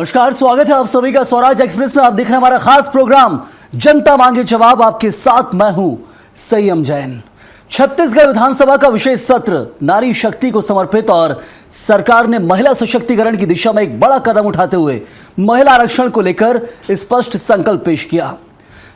नमस्कार, स्वागत है आप सभी का स्वराज एक्सप्रेस में। आप देख रहे हैं हमारा खास प्रोग्राम जनता मांगे जवाब। आपके साथ मैं हूं संयम जैन। छत्तीसगढ़ विधानसभा का विशेष सत्र नारी शक्ति को समर्पित और सरकार ने महिला सशक्तिकरण की दिशा में एक बड़ा कदम उठाते हुए महिला आरक्षण को लेकर स्पष्ट संकल्प पेश किया।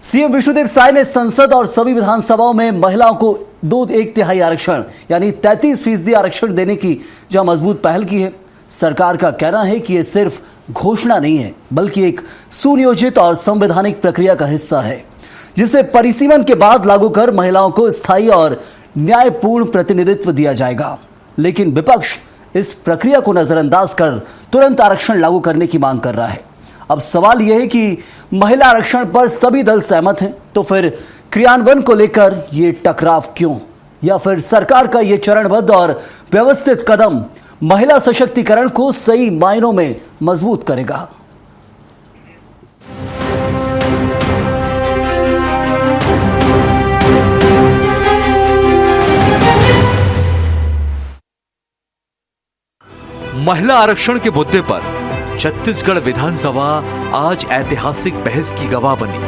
सीएम विष्णुदेव साय ने संसद और सभी विधानसभाओं में महिलाओं को 2/1 आरक्षण यानी 33% आरक्षण देने की जहां मजबूत पहल की है। सरकार का कहना है कि यह सिर्फ घोषणा नहीं है बल्कि एक सुनियोजित और संवैधानिक प्रक्रिया का हिस्सा है, जिसे परिसीमन के बाद लागू कर महिलाओं को स्थायी और न्यायपूर्ण प्रतिनिधित्व दिया जाएगा। लेकिन विपक्ष इस प्रक्रिया को नजरअंदाज कर तुरंत आरक्षण लागू करने की मांग कर रहा है। अब सवाल यह है कि महिला आरक्षण पर सभी दल सहमत हैं, तो फिर क्रियान्वयन को लेकर यह टकराव क्यों? या फिर सरकार का यह चरणबद्ध और व्यवस्थित कदम महिला सशक्तिकरण को सही मायनों में मजबूत करेगा? महिला आरक्षण के मुद्दे पर छत्तीसगढ़ विधानसभा आज ऐतिहासिक बहस की गवाह बनी।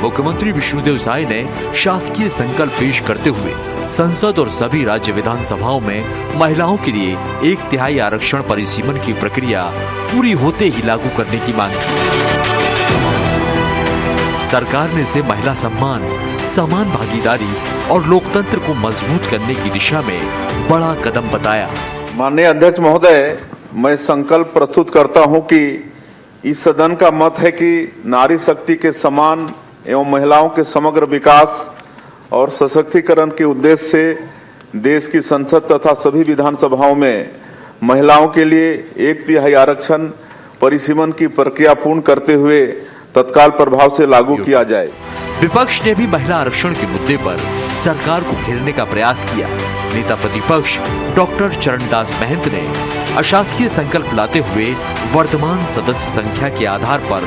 मुख्यमंत्री विष्णुदेव साय ने शासकीय संकल्प पेश करते हुए संसद और सभी राज्य विधानसभाओं में महिलाओं के लिए 1/3 आरक्षण परिसीमन की प्रक्रिया पूरी होते ही लागू करने की मांग की। सरकार ने इसे महिला सम्मान, समान भागीदारी और लोकतंत्र को मजबूत करने की दिशा में बड़ा कदम बताया। माननीय अध्यक्ष महोदय, मैं संकल्प प्रस्तुत करता हूं कि इस सदन का मत है कि नारी शक्ति के समान एवं महिलाओं के समग्र विकास और सशक्तिकरण के उद्देश्य से देश की संसद तथा सभी विधानसभाओं में महिलाओं के लिए 1/3 आरक्षण परिसीमन की प्रक्रिया पूर्ण करते हुए तत्काल प्रभाव से लागू किया जाए। विपक्ष ने भी महिला आरक्षण के मुद्दे पर सरकार को घेरने का प्रयास किया। नेता प्रतिपक्ष डॉक्टर चरणदास महंत ने अशासकीय संकल्प लाते हुए वर्तमान सदस्य संख्या के आधार पर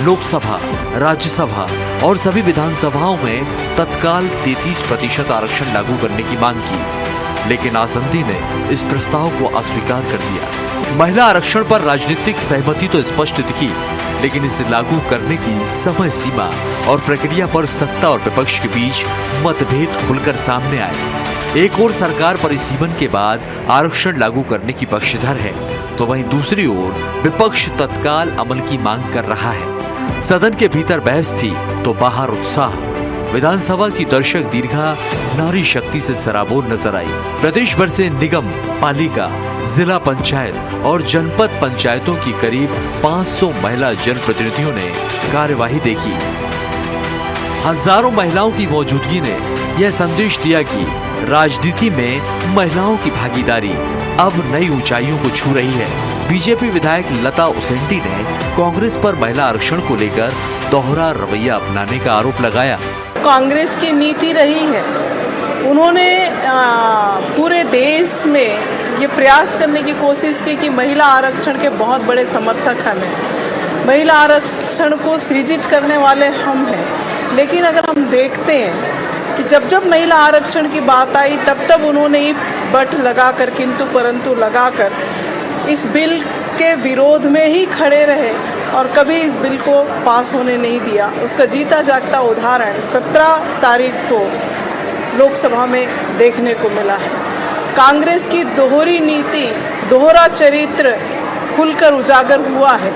लोकसभा, राज्यसभा और सभी विधानसभाओं में तत्काल 33% आरक्षण लागू करने की मांग की, लेकिन आसंदी ने इस प्रस्ताव को अस्वीकार कर दिया। महिला आरक्षण पर राजनीतिक सहमति तो स्पष्ट दिखी, लेकिन इसे लागू करने की समय सीमा और प्रक्रिया पर सत्ता और विपक्ष के बीच मतभेद खुलकर सामने आए। एक ओर सरकार परिसीमन के बाद आरक्षण लागू करने की पक्षधर है, तो वहीं दूसरी ओर विपक्ष तत्काल अमल की मांग कर रहा है। सदन के भीतर बहस थी तो बाहर उत्साह। विधानसभा की दर्शक दीर्घा नारी शक्ति से सराबोर नजर आई। प्रदेश भर से निगम, पालिका, जिला पंचायत और जनपद पंचायतों की करीब 500 महिला जनप्रतिनिधियों ने कार्यवाही देखी। हजारों महिलाओं की मौजूदगी ने यह संदेश दिया कि राजनीति में महिलाओं की भागीदारी अब नई ऊंचाइयों को छू रही है। बीजेपी विधायक लता उसेंडी ने कांग्रेस पर महिला आरक्षण को लेकर दोहरा रवैया अपनाने का आरोप लगाया। कांग्रेस की नीति रही है, उन्होंने पूरे देश में ये प्रयास करने की कोशिश की कि महिला आरक्षण के बहुत बड़े समर्थक हम हैं, महिला आरक्षण को सृजित करने वाले हम हैं। लेकिन अगर हम देखते हैं कि जब जब महिला आरक्षण की बात आई तब तब उन्होंने ही बट लगाकर, किंतु परंतु लगाकर इस बिल के विरोध में ही खड़े रहे और कभी इस बिल को पास होने नहीं दिया। उसका जीता जागता उदाहरण 17 तारीख को लोकसभा में देखने को मिला है। कांग्रेस की दोहरी नीति, दोहरा चरित्र खुलकर उजागर हुआ है।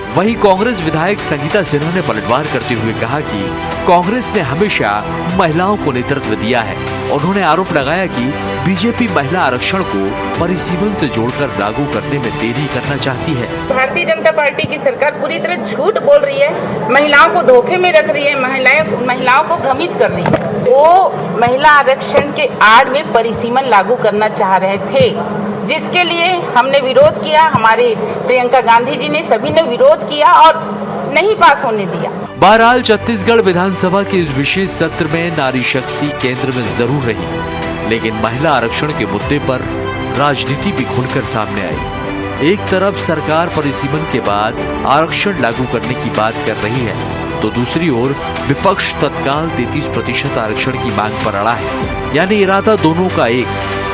वहीं कांग्रेस विधायक संगीता सिन्हा ने पलटवार करते हुए कहा कि कांग्रेस ने हमेशा महिलाओं को नेतृत्व दिया है। उन्होंने आरोप लगाया कि बीजेपी महिला आरक्षण को परिसीमन से जोड़कर लागू करने में देरी करना चाहती है। भारतीय जनता पार्टी की सरकार पूरी तरह झूठ बोल रही है, महिलाओं को धोखे में रख रही है, महिलाओं को भ्रमित कर रही है। वो महिला आरक्षण के आड़ में परिसीमन लागू करना चाह रहे थे, जिसके लिए हमने विरोध किया। हमारे प्रियंका गांधी जी ने, सभी ने विरोध किया और नहीं पास होने दिया। बहरहाल छत्तीसगढ़ विधानसभा के इस विशेष सत्र में नारी शक्ति केंद्र में जरूर रही, लेकिन महिला आरक्षण के मुद्दे पर राजनीति भी खुलकर सामने आई। एक तरफ सरकार परिसीमन के बाद आरक्षण लागू करने की बात कर रही है, तो दूसरी ओर विपक्ष तत्काल 33% आरक्षण की मांग पर अड़ा है। यानी इरादा दोनों का एक,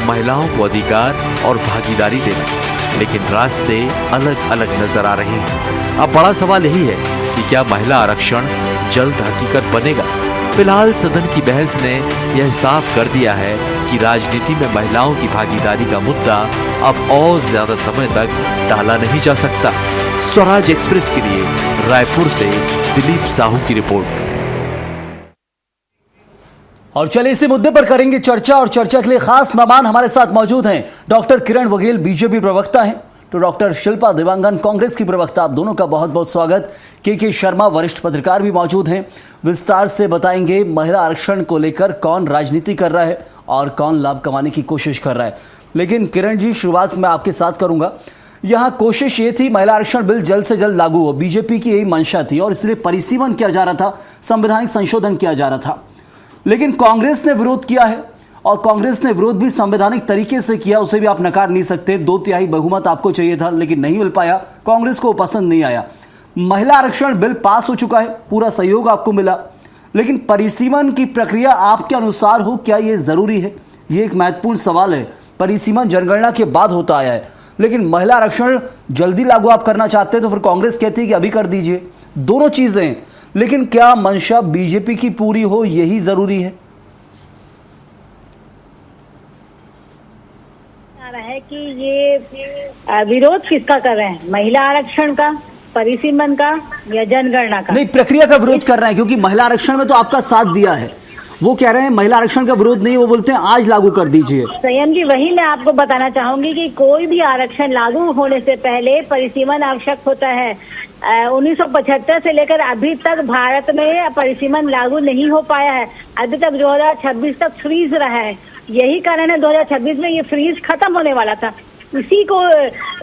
महिलाओं को अधिकार और भागीदारी देना। लेकिन रास्ते अलग अलग नजर आ रहे हैं। अब बड़ा सवाल यही है कि क्या महिला आरक्षण जल्द हकीकत बनेगा? फिलहाल सदन की बहस ने यह साफ कर दिया है कि राजनीति में महिलाओं की भागीदारी का मुद्दा अब और ज्यादा समय तक टाला नहीं जा सकता। स्वराज एक्सप्रेस के लिए रायपुर से दिलीप साहू की रिपोर्ट। और चलिए इसी मुद्दे पर करेंगे चर्चा, और चर्चा के लिए खास मेहमान हमारे साथ मौजूद हैं। डॉक्टर किरण वघेल बीजेपी प्रवक्ता हैं, तो डॉक्टर शिल्पा देवांगन कांग्रेस की प्रवक्ता। आप दोनों का बहुत बहुत स्वागत। के शर्मा वरिष्ठ पत्रकार भी मौजूद हैं, विस्तार से बताएंगे महिला आरक्षण को लेकर कौन राजनीति कर रहा है और कौन लाभ कमाने की कोशिश कर रहा है। लेकिन किरण जी, शुरुआत मैं आपके साथ करूंगा। यहां कोशिश ये थी महिला आरक्षण बिल जल्द से जल्द लागू हो, बीजेपी की यही मंशा थी और इसलिए परिसीमन किया जा रहा था, संवैधानिक संशोधन किया जा रहा था। लेकिन कांग्रेस ने विरोध किया है, और कांग्रेस ने विरोध भी संवैधानिक तरीके से किया, उसे भी आप नकार नहीं सकते। 2/3 बहुमत आपको चाहिए था लेकिन नहीं मिल पाया, कांग्रेस को पसंद नहीं आया। महिला आरक्षण बिल पास हो चुका है, पूरा सहयोग आपको मिला, लेकिन परिसीमन की प्रक्रिया आपके अनुसार हो, क्या यह जरूरी है? यह एक महत्वपूर्ण सवाल है। परिसीमन जनगणना के बाद होता आया है, लेकिन महिला आरक्षण जल्दी लागू आप करना चाहते हैं तो फिर कांग्रेस कहती है कि अभी कर दीजिए। दोनों चीजें, लेकिन क्या मंशा बीजेपी की पूरी हो यही जरूरी है? है कि ये विरोध किसका कर रहे हैं, महिला आरक्षण का, परिसीमन का या जनगणना का? नहीं, प्रक्रिया का विरोध कर रहे हैं, क्योंकि महिला आरक्षण में तो आपका साथ दिया है। वो कह रहे हैं महिला आरक्षण का विरोध नहीं, वो बोलते हैं आज लागू कर दीजिए। संयम जी, वही मैं आपको बताना चाहूंगी कि कोई भी आरक्षण लागू होने से पहले परिसीमन आवश्यक होता है। 1975 से लेकर अभी तक भारत में परिसीमन लागू नहीं हो पाया है। अभी तक 2026 तक फ्रीज रहा है। यही कारण है 2026 में ये फ्रीज खत्म होने वाला था। इसी को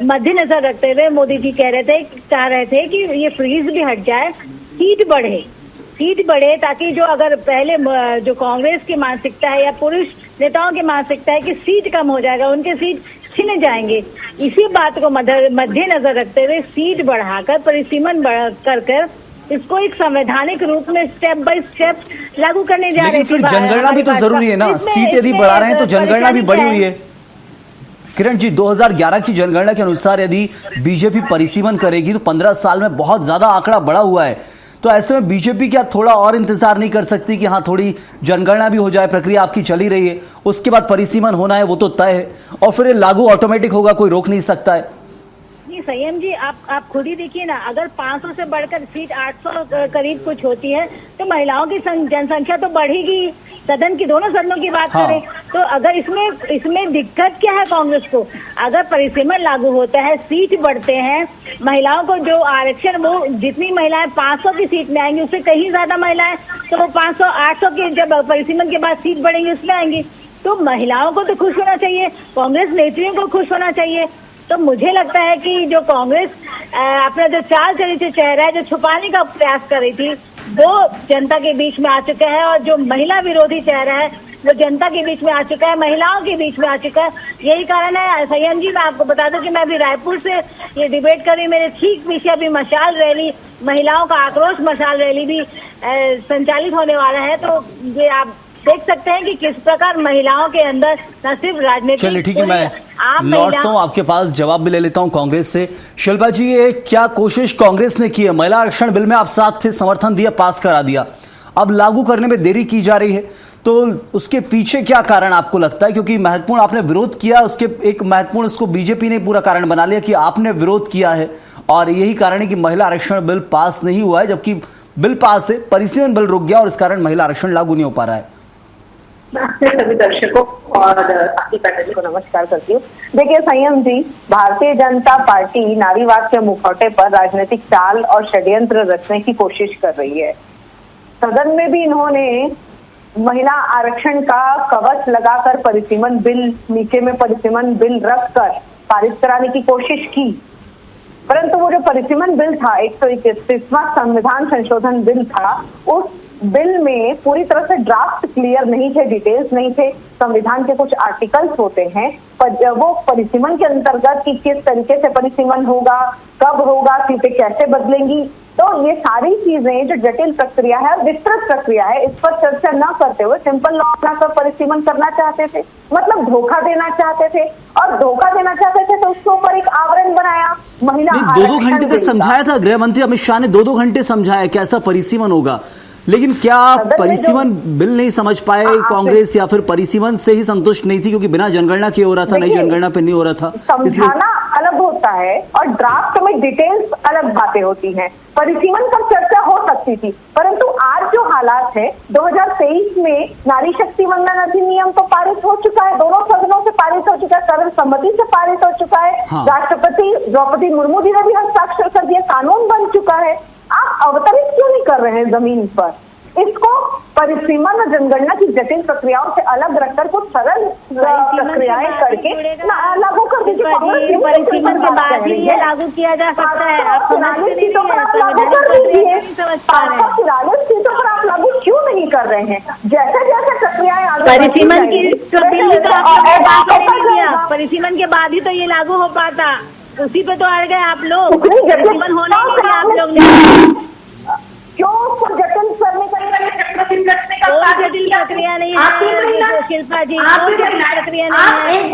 मद्देनजर रखते हुए मोदी जी चाह रहे थे कि ये फ्रीज भी हट जाए, सीट बढ़े, ताकि जो अगर पहले जो कांग्रेस की मानसिकता है या पुरुष नेताओं की मानसिकता है कि सीट कम हो जाएगा, उनके सीट छिन जाएंगे, इसी बात को मद्देनजर रखते हुए सीट बढ़ाकर परिसीमन कर इसको एक संवैधानिक रूप में स्टेप बाय स्टेप लागू करने जा रहे हैं। फिर जनगणना भी तो जरूरी है ना, सीट यदि बढ़ा रहे हैं तो जनगणना भी बढ़ी हुई है। किरण जी, 2011 की जनगणना के अनुसार यदि बीजेपी परिसीमन करेगी तो 15 साल में बहुत ज्यादा आंकड़ा बढ़ा हुआ है। तो ऐसे में बीजेपी क्या थोड़ा और इंतजार नहीं कर सकती कि हाँ थोड़ी जनगणना भी हो जाए? प्रक्रिया आपकी चली रही है, उसके बाद परिसीमन होना है, वो तो तय है, और फिर ये लागू ऑटोमेटिक होगा, कोई रोक नहीं सकता है। संयम जी, आप खुद ही देखिए ना, अगर 500 से बढ़कर सीट 800 करीब कुछ होती है तो महिलाओं की जनसंख्या तो बढ़ेगी। सदन की, दोनों सदनों की बात करें तो अगर इसमें दिक्कत क्या है कांग्रेस को? अगर परिसीमन लागू होता है, सीट बढ़ते हैं, महिलाओं को जो आरक्षण, वो जितनी महिलाएं 500 की सीट में आएंगी उससे कहीं ज्यादा महिलाएं तो वो 500 800 की जब परिसीमन के बाद सीट बढ़ेंगी उसमें आएंगी। तो महिलाओं को तो खुश होना चाहिए, कांग्रेस नेत्रियों को खुश होना चाहिए। तो मुझे लगता है कि जो कांग्रेस अपना जो चाल चरित्र चेहरा है, जो छुपाने का प्रयास कर रही थी, वो जनता के बीच में आ चुका है, और जो महिला विरोधी चेहरा है वो जनता के बीच में आ चुका है, महिलाओं के बीच में आ चुका है। यही कारण है। संयम जी, मैं आपको बता दूं कि मैं अभी रायपुर से ये डिबेट कर रही, मेरे ठीक पीछे अभी मशाल रैली, महिलाओं का आक्रोश मशाल रैली भी संचालित होने वाला है। तो ये आप देख सकते हैं कि किस प्रकार महिलाओं के अंदर न सिर्फ राजनीति। चलिए ठीक है, मैं लौटता हूं आपके पास, जवाब भी ले लेता हूं कांग्रेस से। शिल्पा जी, ये क्या कोशिश कांग्रेस ने की है? महिला आरक्षण बिल में आप साथ थे, समर्थन दिया, पास करा दिया, अब लागू करने में देरी की जा रही है, तो उसके पीछे क्या कारण आपको लगता है? क्योंकि महत्वपूर्ण आपने विरोध किया, उसके एक महत्वपूर्ण उसको बीजेपी ने पूरा कारण बना लिया कि आपने विरोध किया है, और यही कारण है कि महिला आरक्षण बिल पास नहीं हुआ है, जबकि बिल पास है, परिसीमन बिल रुक गया और इस कारण महिला आरक्षण लागू नहीं हो पा रहा है। मैं अपने सभी दर्शकों और आपकी पैनल को नमस्कार करती हूँ। देखिए संयम जी, भारतीय जनता पार्टी नारीवाद के मुखौटे पर राजनीतिक चाल और षड्यंत्र रचने की कोशिश कर रही है। सदन में भी इन्होंने महिला आरक्षण का कवच लगाकर परिसीमन बिल, नीचे में परिसीमन बिल रखकर पारित कराने की कोशिश की, परंतु वो जो परिसीमन बिल था, 131वां संविधान संशोधन बिल था, उस बिल में पूरी तरह से ड्राफ्ट क्लियर नहीं थे, डिटेल्स नहीं थे। संविधान के कुछ आर्टिकल्स होते हैं, पर वो परिसीमन के अंतर्गत कि किस तरीके से परिसीमन होगा, कब होगा, सीटें कैसे बदलेंगी, तो ये सारी चीजें जो जटिल प्रक्रिया है, विस्तृत प्रक्रिया है, इस पर चर्चा न करते हुए सिंपल लॉ बनाकर परिसीमन करना चाहते थे, मतलब धोखा देना चाहते थे। और धोखा देना चाहते थे तो उसके ऊपर एक आवरण बनाया। महिला 2 घंटे तक समझाया था गृह मंत्री अमित शाह ने, 2 घंटे समझाया कैसा परिसीमन होगा, लेकिन क्या परिसीमन बिल नहीं समझ पाए कांग्रेस, या फिर परिसीमन से ही संतुष्ट नहीं थी क्योंकि बिना जनगणना के हो रहा था, नई जनगणना पे नहीं हो रहा था? समझाना अलग होता है और ड्राफ्ट में डिटेल्स अलग बातें होती हैं। परिसीमन पर चर्चा हो सकती थी, परंतु आज जो हालात है 2023 में नारी शक्ति वंदन अधिनियम तो पारित हो चुका है, दोनों सदनों से पारित हो चुका है, सर्वसम्मति से पारित हो चुका है। हाँ। राष्ट्रपति द्रौपदी मुर्मू जी ने भी हस्ताक्षर कर दिया, कानून बन चुका है। आप अवतरित क्यों नहीं कर रहे हैं जमीन पर? इसको परिसीमन और जनगणना की जटिल प्रक्रियाओं से अलग रखकर कुछ सरल प्रक्रियाएं करके लागू कर दीजिए। परिसीमन के बाद ही ये लागू किया जा सकता है। आप 44 सीटों पर आप लागू कर दीजिए, 44 सीटों पर आप लागू क्यों नहीं कर रहे हैं? जैसे जैसे प्रक्रियाएं परिसीमन की परिसीमन के बाद ही तो ये लागू हो पाता, उसी पे तो अड़ गए आप लोग। परिसीमन होने के लिए आप लोग ने क्यों उसको जटिल करने का जटिल प्रक्रिया नहीं है शिल्पा जी, प्रक्रिया नहीं है। एक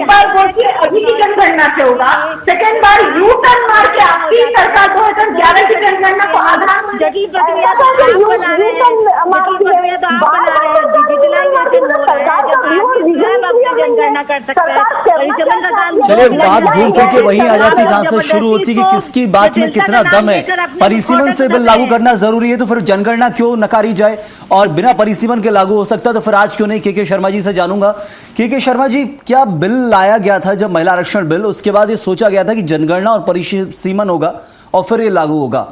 बार बोलिए अभी की जनगणना से होगा, सेकेंड बार यू टर्न मार के आपकी सरकार 2011 की जनगणना को आधार जटिल प्रक्रिया तो आप बना रहे हैं, जनगणना कर सकते हैं। चलिए बात घूम फिर के वहीं आ जाती जहां से शुरू होती कि किसकी बात में कितना दम है। परिसीमन से बिल लागू करना जरूरी है तो फिर जनगणना क्यों नकारी जाए, और बिना परिसीमन के लागू हो सकता तो फिर आज क्यों नहीं? के शर्मा जी से जानूंगा। के शर्मा जी, क्या बिल लाया गया था जब महिला आरक्षण बिल, उसके बाद ये सोचा गया था कि जनगणना और परिसीमन होगा और फिर ये लागू होगा,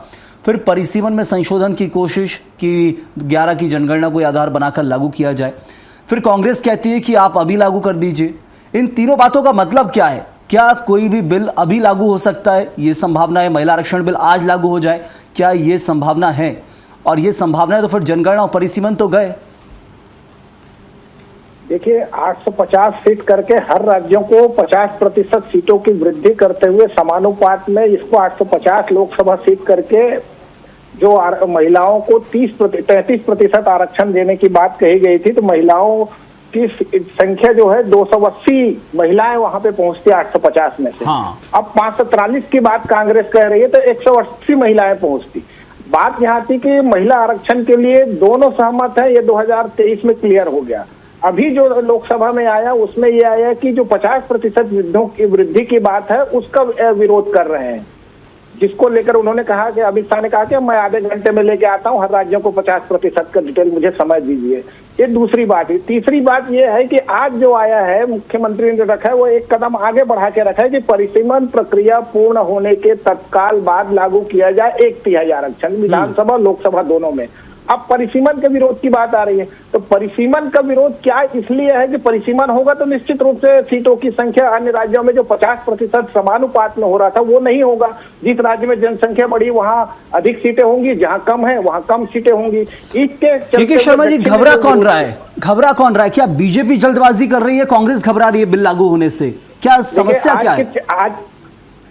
फिर परिसीमन में संशोधन की कोशिश कि 11 की जनगणना को आधार बनाकर लागू किया जाए, फिर कांग्रेस कहती है कि आप अभी लागू कर दीजिए। इन तीनों बातों का मतलब क्या है? क्या कोई भी बिल अभी लागू हो सकता है? ये संभावना है महिला आरक्षण बिल आज लागू हो जाए, क्या ये संभावना है? और ये संभावना है तो फिर जनगणना और परिसीमन तो गए। देखिए 850 सीट करके हर राज्यों को 50% सीटों की वृद्धि करते हुए समानुपात में इसको 850 लोकसभा सीट करके जो महिलाओं को 33% आरक्षण देने की बात कही गई थी, तो महिलाओं की संख्या जो है 280 महिलाएं वहां पे पहुंचती है 850 में से। हाँ। अब 543 की बात कांग्रेस कह रही है तो 180 महिलाएं पहुंचती। बात यहाँ थी कि महिला आरक्षण के लिए दोनों सहमत है, ये 2023 में क्लियर हो गया। अभी जो लोकसभा में आया उसमें ये आया कि जो 50% वृद्धि की बात है उसका विरोध कर रहे हैं, जिसको लेकर उन्होंने कहा कि अमित शाह ने कहा कि मैं आधे घंटे में लेके आता हूं, हर राज्यों को 50% का डिटेल मुझे समझ दीजिए। ये दूसरी बात है। तीसरी बात ये है कि आज जो आया है मुख्यमंत्री ने रखा है वो एक कदम आगे बढ़ा के रखा है कि परिसीमन प्रक्रिया पूर्ण होने के तत्काल बाद लागू किया जाए 1/3 आरक्षण विधानसभा लोकसभा दोनों में। अब परिसीमन के विरोध की बात आ रही है, तो परिसीमन का विरोध क्या इसलिए है कि परिसीमन होगा तो निश्चित रूप से सीटों की संख्या अन्य राज्यों में जो 50% समानुपात में हो रहा था वो नहीं होगा। जिस राज्य में जनसंख्या बढ़ी वहां अधिक सीटें होंगी, जहां कम है वहां कम सीटें होंगी। इसके शर्मा जी, घबरा कौन रहा है? क्या बीजेपी जल्दबाजी कर रही है, कांग्रेस घबरा रही है बिल लागू होने से? क्या समस्या क्या है? आज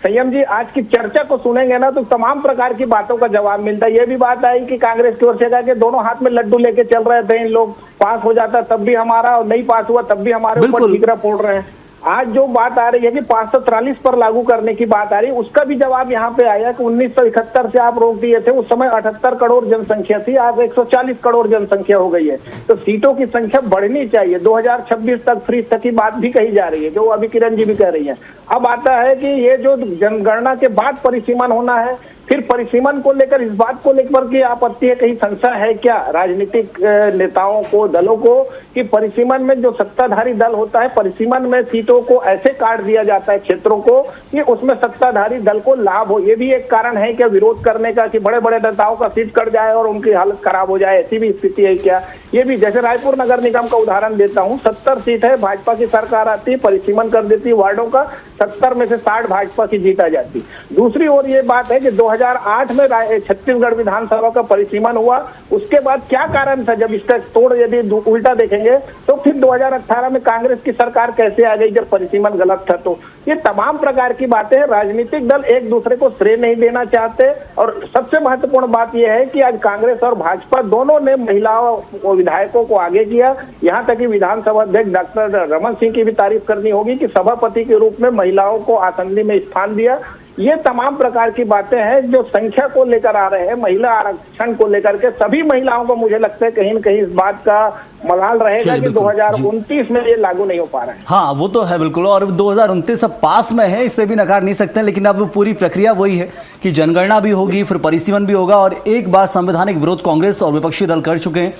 संयम जी आज की चर्चा को सुनेंगे ना तो तमाम प्रकार की बातों का जवाब मिलता है। ये भी बात आई कि कांग्रेस की ओर से कहा कि दोनों हाथ में लड्डू लेके चल रहे थे इन लोग, पास हो जाता तब भी हमारा और नहीं पास हुआ तब भी हमारे ऊपर ठीकरा फोड़ रहे हैं। आज जो बात आ रही है कि 543 पर लागू करने की बात आ रही है, उसका भी जवाब यहाँ पे आया कि 1971 से आप रोक दिए थे, उस समय 78 करोड़ जनसंख्या थी, आज 140 करोड़ जनसंख्या हो गई है, तो सीटों की संख्या बढ़नी चाहिए। 2026 तक फ्री तक की बात भी कही जा रही है, जो अभी किरण जी भी कह रही है। अब आता है कि ये जो जनगणना के बाद परिसीमन होना है, फिर परिसीमन को लेकर इस बात को लेकर की आपत्ति है, कहीं संशय है क्या राजनीतिक नेताओं को, दलों को, कि परिसीमन में जो सत्ताधारी दल होता है, परिसीमन में सीटों को ऐसे काट दिया जाता है क्षेत्रों को कि उसमें सत्ताधारी दल को लाभ हो। ये भी एक कारण है क्या विरोध करने का, कि बड़े बड़े नेताओं का सीट कट जाए और उनकी हालत खराब हो जाए, ऐसी भी स्थिति है क्या? ये भी, जैसे रायपुर नगर निगम का उदाहरण देता हूँ, 70 सीट है, भाजपा की सरकार आती है, परिसीमन कर देती है वार्डों का, 70 में से 60 भाजपा की जीत आ जाती। दूसरी ओर ये बात है कि 2008 में छत्तीसगढ़ विधानसभा का परिसीमन हुआ, उसके बाद क्या कारण था? जब इसका तोड़ यदि उल्टा देखेंगे तो फिर 2018 में कांग्रेस की सरकार कैसे आ गई जब परिसीमन गलत था? तो ये तमाम प्रकार की बातें, राजनीतिक दल एक दूसरे को श्रेय नहीं देना चाहते। और सबसे महत्वपूर्ण बात यह है कि आज कांग्रेस और भाजपा दोनों ने महिलाओं और विधायकों को आगे किया। यहाँ तक कि विधानसभा अध्यक्ष डॉक्टर रमन सिंह की भी तारीफ करनी होगी कि सभापति के रूप में महिलाओं को असेंबली में स्थान दिया। ये तमाम प्रकार की बातें हैं जो संख्या को लेकर आ रहे हैं, महिला आरक्षण को लेकर के सभी महिलाओं को मुझे लगता है कहीं न कहीं इस बात का मलाल रहेगा कि 2029 में ये लागू नहीं हो पा रहा है। हाँ, वो तो है बिल्कुल, और 2029 अब पास में है, इससे भी नकार नहीं सकते, लेकिन अब पूरी प्रक्रिया वही है कि जनगणना भी होगी, फिर परिसीमन भी होगा, और एक बार संवैधानिक विरोध कांग्रेस और विपक्षी दल कर चुके हैं।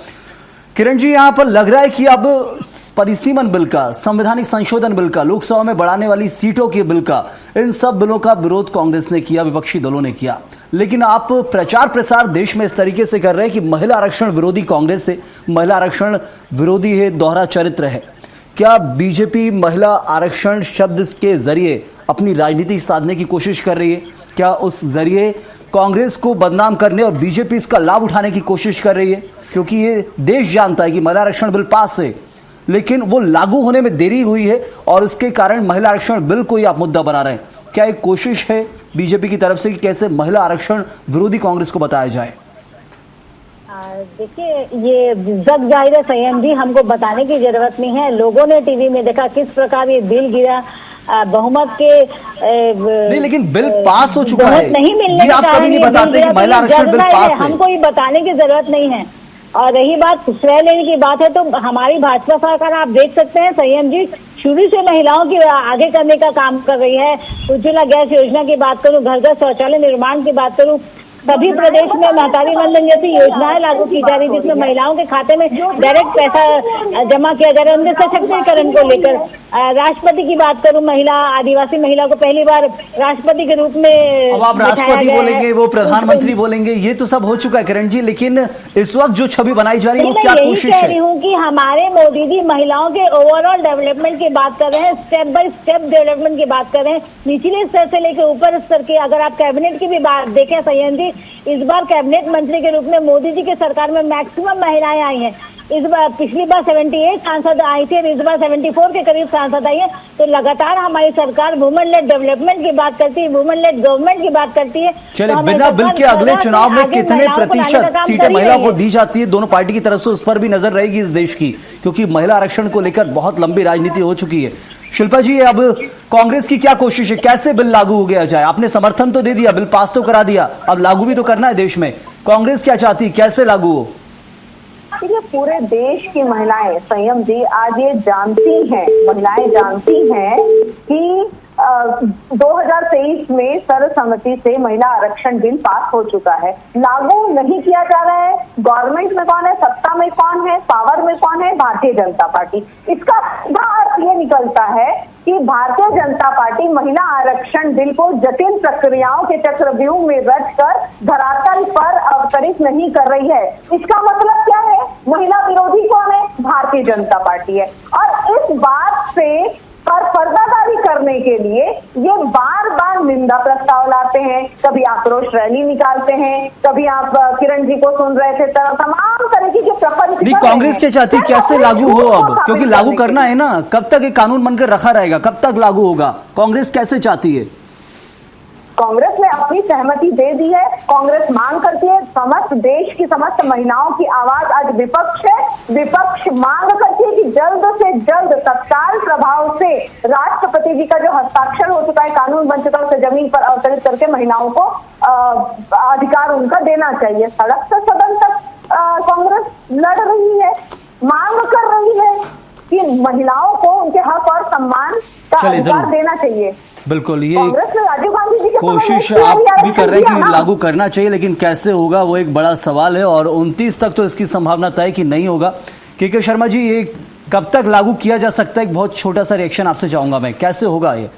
किरण जी, यहां पर लग रहा है कि अब परिसीमन बिल का, संवैधानिक संशोधन बिल का, लोकसभा में बढ़ाने वाली सीटों के बिल का, इन सब बिलों का विरोध कांग्रेस ने किया, विपक्षी दलों ने किया, लेकिन आप प्रचार प्रसार देश में इस तरीके से कर रहे हैं कि महिला आरक्षण विरोधी कांग्रेस है, महिला आरक्षण विरोधी है, दोहरा चरित्र है। क्या बीजेपी महिला आरक्षण शब्द के जरिए अपनी राजनीति साधने की कोशिश कर रही है? क्या उस जरिए कांग्रेस को बदनाम करने और बीजेपी इसका लाभ उठाने की कोशिश कर रही है? क्योंकि ये देश जानता है कि महिला आरक्षण बिल पास है, लेकिन वो लागू होने में देरी हुई है और इसके कारण महिला आरक्षण बिल को ही आप मुद्दा बना रहे हैं। क्या एक कोशिश है बीजेपी की तरफ से कि कैसे महिला आरक्षण विरोधी कांग्रेस को बताया जाए? देखिए, ये जग जाहिर है संयम जी, हमको बताने की जरूरत नहीं है। लोगों ने टीवी में देखा किस प्रकार ये बिल गिरा, बहुमत के नहीं, लेकिन बिल पास हो चुका है, नहीं मिलने ये आप कभी नहीं बताते कि महिला आरक्षण बिल पास है। हमको ये बताने की जरूरत नहीं है। और रही बात श्रेय लेने की बात है, तो हमारी भाजपा सरकार आप देख सकते हैं संयम जी, शुरू से महिलाओं की आगे करने का काम कर रही है। उज्ज्वला गैस योजना की बात करूं, घर घर शौचालय निर्माण की बात करूं, सभी प्रदेश में महतारी वंदन जैसी योजनाएं लागू की जा रही, जिसमें महिलाओं के खाते में डायरेक्ट पैसा जमा किया जा रहा है उनके सशक्तिकरण को लेकर। राष्ट्रपति की बात करूं, महिला आदिवासी महिला को पहली बार राष्ट्रपति के रूप में, अब आप राष्ट्रपति बोलेंगे, वो प्रधानमंत्री बोलेंगे, ये तो सब हो चुका है किरण जी, लेकिन इस वक्त जो छवि बनाई जा रही है वो क्या कोशिश है? कह रही हूँ कि हमारे मोदी जी महिलाओं के ओवरऑल डेवलपमेंट की बात कर रहे हैं, स्टेप बाय स्टेप डेवलपमेंट की बात कर रहे हैं, निचले स्तर से लेकर ऊपर स्तर की। अगर आप कैबिनेट की भी बात देखें संयम जी, इस बार कैबिनेट मंत्री के रूप में मोदी जी की सरकार में मैक्सिमम महिलाएं आई हैं। इस बार, पिछली बार 78 सांसद आई थी, इस बार 74 के करीब सांसद आई है। तो लगातार हमारी सरकार वुमेन लेड डेवलपमेंट की बात करती है, वुमेन लेड गवर्नमेंट की बात करती है। चलिए, बिना बिल के अगले चुनाव में कितने प्रतिशत सीटें महिला को दी जाती है दोनों पार्टी की तरफ से, उस पर भी नजर रहेगी इस देश की, क्योंकि महिला आरक्षण को लेकर बहुत लंबी राजनीति हो चुकी है। शिल्पा जी, अब कांग्रेस की क्या कोशिश है, कैसे बिल लागू हो गया जाए? आपने समर्थन तो दे दिया, बिल पास तो करा दिया, अब लागू भी तो करना है देश में। कांग्रेस क्या चाहती, कैसे लागू हो? देखिए, पूरे देश की महिलाएं संयम जी आज ये जानती हैं, महिलाएं जानती हैं कि 2023 में सर्वसम्मति से महिला आरक्षण बिल पास हो चुका है, लागू नहीं किया जा रहा है। गवर्नमेंट में कौन है, सत्ता में कौन है, पावर में कौन है? भारतीय जनता पार्टी। इसका सीधा अर्थ ये निकलता है कि भारतीय जनता पार्टी महिला आरक्षण बिल को जटिल प्रक्रियाओं के चक्रव्यूह में रचकर धरातल पर अवतरित नहीं कर रही है। इसका मतलब क्या है? महिला विरोधी कौन है? भारतीय जनता पार्टी है। और इस बात से पर पर्दादारी करने के लिए ये बार बार निंदा प्रस्ताव लाते हैं, कभी आक्रोश रैली निकालते हैं, कभी आप किरण जी को सुन रहे थे, तमाम तरीके के प्रपंच। नहीं, कांग्रेस क्या चाहती है, कैसे लागू हो अब? क्योंकि लागू करना है ना, कब तक ये कानून बनकर रखा रहेगा, कब तक लागू होगा? कांग्रेस कैसे चाहती है? कांग्रेस ने अपनी सहमति दे दी है। कांग्रेस मांग करती है, समस्त देश की समस्त महिलाओं की आवाज आज विपक्ष है। विपक्ष मांग करती है कि जल्द से जल्द तत्काल प्रभाव से राष्ट्रपति जी का जो हस्ताक्षर हो चुका है, कानून बन चुका है, उसे जमीन पर अवतरित करके महिलाओं को अधिकार उनका देना चाहिए। सड़क से सदन तक कांग्रेस लड़ रही है, मांग कर रही है कि महिलाओं को उनके हक और सम्मान का अधिकार देना चाहिए। बिल्कुल, ये राजीव गांधी जी कोशिश आप भी कर रहे हैं कि लागू करना चाहिए, लेकिन कैसे होगा वो एक बड़ा सवाल है, और 29 तक तो इसकी संभावना तय कि नहीं होगा। के शर्मा जी, ये कब तक लागू किया जा सकता है? एक बहुत छोटा सा रिएक्शन आपसे चाहूंगा मैं, कैसे होगा ये?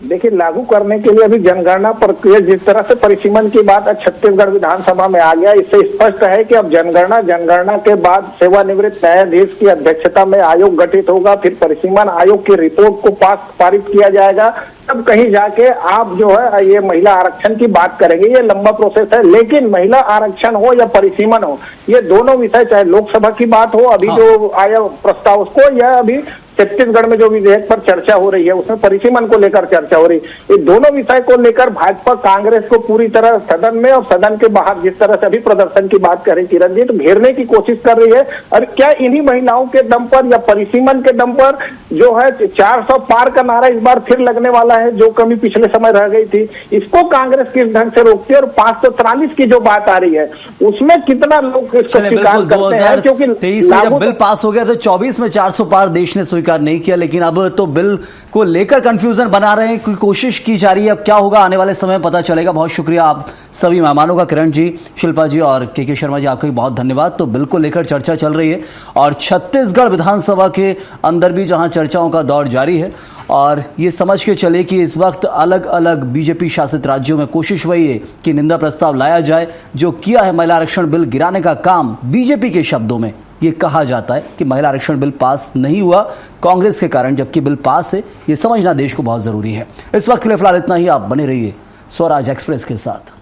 देखिए, लागू करने के लिए अभी जनगणना प्रक्रिया जिस तरह से परिसीमन की बात आज छत्तीसगढ़ विधानसभा में आ गया, इससे स्पष्ट है कि अब जनगणना के बाद सेवानिवृत्त न्यायाधीश की अध्यक्षता में आयोग गठित होगा, फिर परिसीमन आयोग की रिपोर्ट को पारित किया जाएगा, तब कहीं जाके आप जो है ये महिला आरक्षण की बात करेंगे। ये लंबा प्रोसेस है, लेकिन महिला आरक्षण हो या परिसीमन हो, ये दोनों विषय, चाहे लोकसभा की बात हो अभी जो आया प्रस्ताव उसको, या अभी छत्तीसगढ़ में जो विधेयक पर चर्चा हो रही है उसमें परिसीमन को लेकर चर्चा हो रही है, ये दोनों विषय को लेकर भाजपा कांग्रेस को पूरी तरह सदन में और सदन के बाहर जिस तरह से अभी प्रदर्शन की बात कर रही किरण जी, तो घेरने की कोशिश कर रही है। और क्या इन्हीं महिलाओं के दम पर या परिसीमन के दम पर जो है 400 पार का नारा इस बार फिर लगने वाला है, जो कमी पिछले समय रह गई थी, इसको कांग्रेस किस ढंग से रोकती है? और 543 की जो बात आ रही है उसमें कितना लोग इसको स्वीकार करते हैं? क्योंकि 2023 में जब बिल पास हो गया तो 24 में 400 पार देश ने स्वीकार नहीं किया, लेकिन अब तो बिल को लेकर कंफ्यूजन बना रहे हैं, कोई कोशिश की जा रही है। अब क्या होगा आने वाले समय पता चलेगा। बहुत शुक्रिया आप सभी मेहमानों का, किरण जी, शिल्पा जी और के शर्मा जी, आपका भी बहुत धन्यवाद। तो बिल को लेकर चर्चा चल रही है और छत्तीसगढ़ विधानसभा के अंदर भी जहां चर्चाओं का दौर जारी है, और ये समझ के चले कि इस वक्त अलग अलग बीजेपी शासित राज्यों में कोशिश वही है कि निंदा प्रस्ताव लाया जाए। जो किया है महिला आरक्षण बिल गिराने का काम, बीजेपी के शब्दों में ये कहा जाता है कि महिला आरक्षण बिल पास नहीं हुआ कांग्रेस के कारण, जबकि बिल पास है। ये समझना देश को बहुत जरूरी है। इस वक्त के लिए फिलहाल इतना ही। आप बने रहिए स्वराज एक्सप्रेस के साथ।